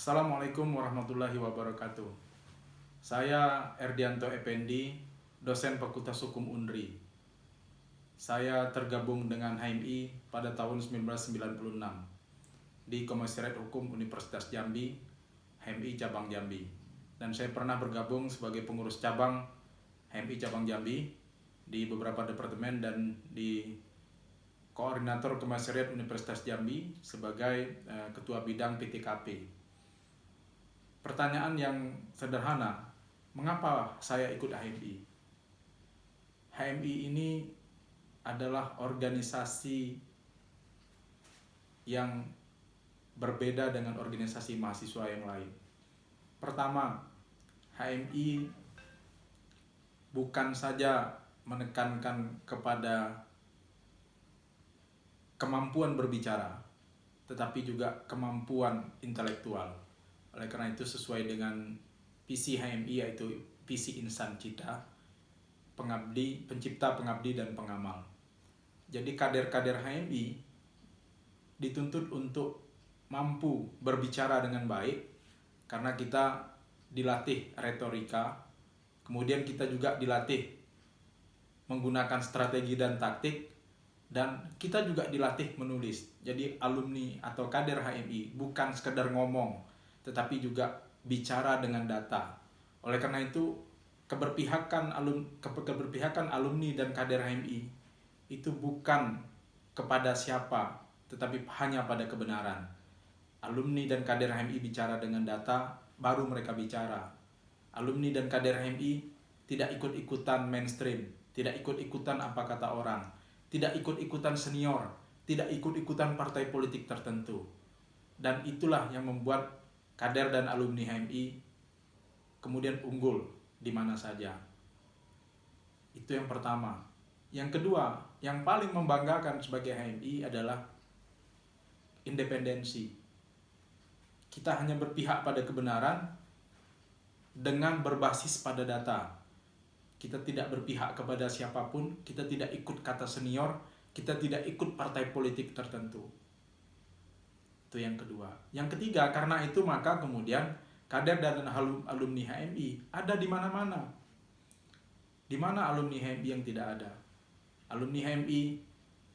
Assalamualaikum warahmatullahi wabarakatuh. Saya Erdianto Effendi, dosen Fakultas Hukum UNRI. Saya tergabung dengan HMI pada tahun 1996 di Komisariat Hukum Universitas Jambi, HMI Cabang Jambi. Dan saya pernah bergabung sebagai pengurus cabang HMI Cabang Jambi di beberapa departemen dan di Koordinator Komisariat Universitas Jambi sebagai Ketua Bidang PTKP. Pertanyaan yang sederhana, mengapa saya ikut HMI? HMI ini adalah organisasi yang berbeda dengan organisasi mahasiswa yang lain. Pertama, HMI bukan saja menekankan kepada kemampuan berbicara, tetapi juga kemampuan intelektual. Oleh karena itu sesuai dengan visi HMI, yaitu visi insan cita, pengabdi, pencipta, pengabdi, dan pengamal. Jadi kader-kader HMI dituntut untuk mampu berbicara dengan baik, karena kita dilatih retorika, kemudian kita juga dilatih menggunakan strategi dan taktik, dan kita juga dilatih menulis. Jadi alumni atau kader HMI bukan sekedar ngomong, tetapi juga bicara dengan data. Oleh karena itu, keberpihakan alumni dan kader HMI itu bukan kepada siapa, tetapi hanya pada kebenaran. Alumni dan kader HMI bicara dengan data, baru mereka bicara. Alumni dan kader HMI tidak ikut-ikutan mainstream, tidak ikut-ikutan apa kata orang, tidak ikut-ikutan senior, tidak ikut-ikutan partai politik tertentu. Dan itulah yang membuat kader dan alumni HMI kemudian unggul di mana saja. Itu yang pertama. Yang kedua, yang paling membanggakan sebagai HMI adalah independensi. Kita hanya berpihak pada kebenaran dengan berbasis pada data. Kita tidak berpihak kepada siapapun, kita tidak ikut kata senior, kita tidak ikut partai politik tertentu. Itu yang kedua. Yang ketiga, karena itu maka kemudian kader dan alumni HMI ada di mana-mana. Di mana alumni HMI yang tidak ada? Alumni HMI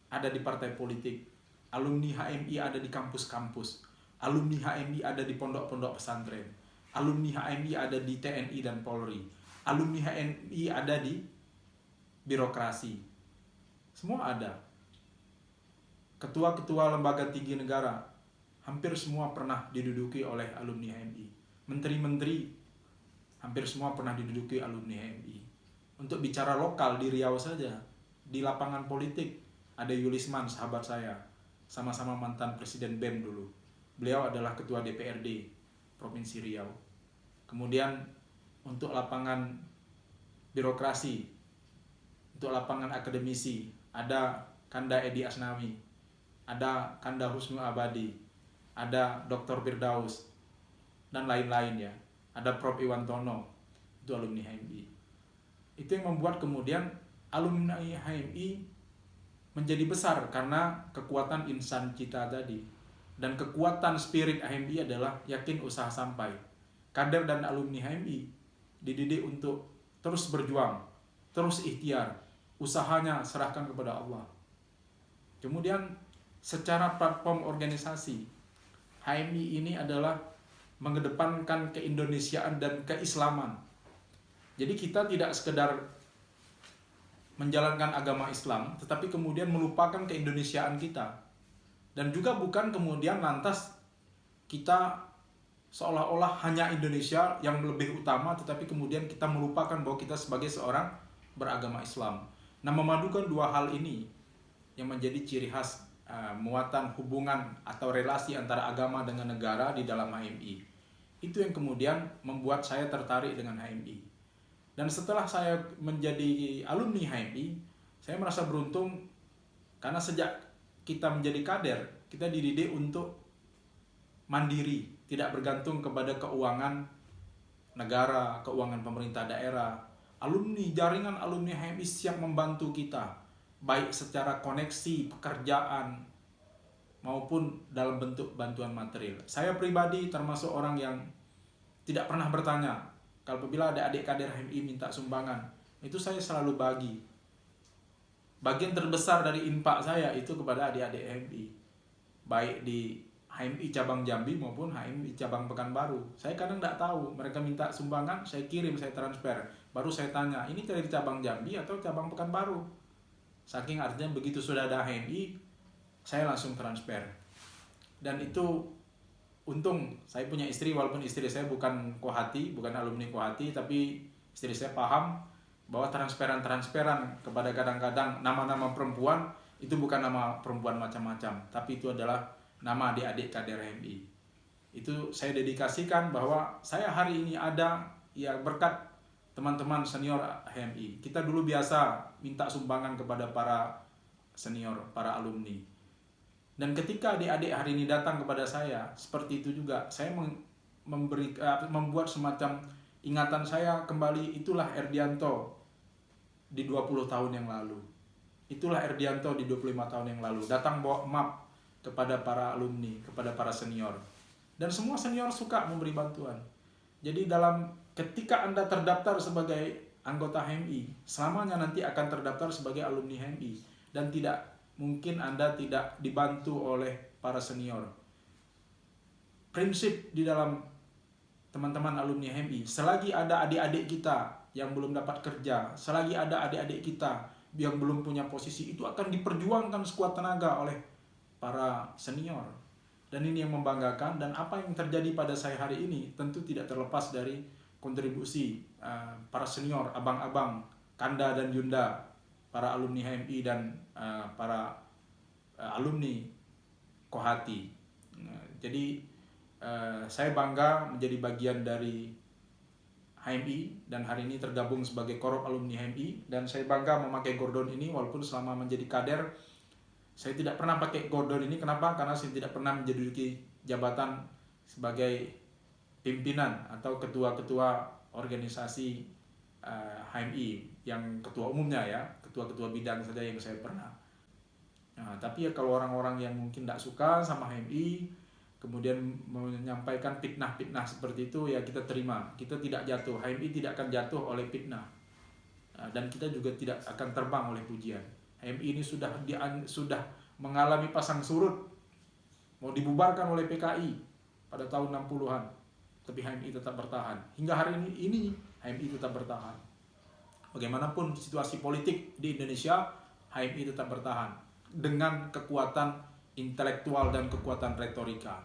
ada di partai politik. Alumni HMI ada di kampus-kampus. Alumni HMI ada di pondok-pondok pesantren. Alumni HMI ada di TNI dan Polri. Alumni HMI ada di birokrasi. Semua ada. Ketua-ketua lembaga tinggi negara hampir semua pernah diduduki oleh alumni HMI. Menteri-menteri hampir semua pernah diduduki alumni HMI. Untuk bicara lokal di Riau saja, di lapangan politik ada Yulisman, sahabat saya, sama-sama mantan Presiden BEM dulu. Beliau adalah ketua DPRD Provinsi Riau. Kemudian untuk lapangan birokrasi, untuk lapangan akademisi, ada Kanda Edi Asnawi, ada Kanda Husnu Abadi, ada Dr. Firdaus, dan lain-lain ya. Ada Prof. Iwantono, itu alumni HMI. Itu yang membuat kemudian alumni HMI menjadi besar karena kekuatan insan cita tadi. Dan kekuatan spirit HMI adalah yakin usaha sampai. Kader dan alumni HMI dididik untuk terus berjuang, terus ikhtiar, usahanya serahkan kepada Allah. Kemudian secara platform organisasi, HMI ini adalah mengedepankan keindonesiaan dan keislaman. Jadi kita tidak sekedar menjalankan agama Islam, tetapi kemudian melupakan keindonesiaan kita. Dan juga bukan kemudian lantas kita seolah-olah hanya Indonesia yang lebih utama, tetapi kemudian kita melupakan bahwa kita sebagai seorang beragama Islam. Nah, memadukan dua hal ini yang menjadi ciri khas muatan hubungan atau relasi antara agama dengan negara di dalam HMI. Itu yang kemudian membuat saya tertarik dengan HMI. Dan setelah saya menjadi alumni HMI, saya merasa beruntung karena sejak kita menjadi kader, kita dididik untuk mandiri, tidak bergantung kepada keuangan negara, keuangan pemerintah daerah. Jaringan alumni HMI siap membantu kita, baik secara koneksi, pekerjaan, maupun dalam bentuk bantuan material. Saya pribadi termasuk orang yang tidak pernah bertanya. Kalau apabila ada adik kader HMI minta sumbangan, itu saya selalu bagi. Bagian terbesar dari infak saya itu kepada adik-adik HMI, baik di HMI cabang Jambi maupun HMI cabang Pekanbaru. Saya kadang tidak tahu, mereka minta sumbangan, saya kirim, saya transfer. Baru saya tanya, ini dari cabang Jambi atau cabang Pekanbaru? Saking artinya begitu sudah ada HMI, saya langsung transfer. Dan itu untung saya punya istri, walaupun istri saya bukan Kohati, bukan alumni Kohati, tapi istri saya paham bahwa transferan kepada kadang-kadang nama-nama perempuan itu bukan nama perempuan macam-macam, tapi itu adalah nama adik-adik kader HMI. Itu saya dedikasikan bahwa saya hari ini ada ya berkat teman-teman senior HMI. Kita dulu biasa minta sumbangan kepada para senior, para alumni. Dan ketika adik-adik hari ini datang kepada saya, seperti itu juga saya membuat semacam ingatan saya kembali, itulah Erdianto di 20 tahun yang lalu. Itulah Erdianto di 25 tahun yang lalu. Datang bawa map kepada para alumni, kepada para senior. Dan semua senior suka memberi bantuan. Jadi ketika Anda terdaftar sebagai anggota HMI, selamanya nanti akan terdaftar sebagai alumni HMI. Dan tidak mungkin Anda tidak dibantu oleh para senior. Prinsip di dalam teman-teman alumni HMI, selagi ada adik-adik kita yang belum dapat kerja, selagi ada adik-adik kita yang belum punya posisi, itu akan diperjuangkan sekuat tenaga oleh para senior. Dan ini yang membanggakan, dan apa yang terjadi pada saya hari ini tentu tidak terlepas dari kontribusi para senior, abang-abang, Kanda dan Yunda, para alumni HMI dan para alumni Kohati. Jadi saya bangga menjadi bagian dari HMI dan hari ini tergabung sebagai Korup alumni HMI, dan saya bangga memakai gordon ini walaupun selama menjadi kader saya tidak pernah pakai gordon ini. Kenapa? Karena saya tidak pernah menduduki jabatan sebagai pimpinan atau ketua-ketua organisasi HMI, yang ketua umumnya ya, ketua-ketua bidang saja yang saya pernah. Nah, tapi ya kalau orang-orang yang mungkin tidak suka sama HMI, kemudian menyampaikan fitnah-fitnah seperti itu, ya kita terima. Kita tidak jatuh, HMI tidak akan jatuh oleh fitnah. Dan kita juga tidak akan terbang oleh pujian. HMI ini sudah mengalami pasang surut, mau dibubarkan oleh PKI pada tahun 60-an. Tapi HMI tetap bertahan. Hingga hari ini HMI tetap bertahan. Bagaimanapun situasi politik di Indonesia, HMI tetap bertahan dengan kekuatan intelektual dan kekuatan retorika.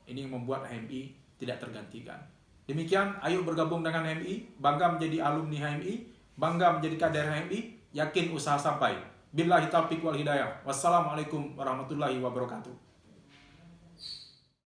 Ini yang membuat HMI tidak tergantikan. Demikian, ayo bergabung dengan HMI, bangga menjadi alumni HMI, bangga menjadi kader HMI, yakin usaha sampai. Billahi taufiq wal hidayah. Wassalamualaikum warahmatullahi wabarakatuh.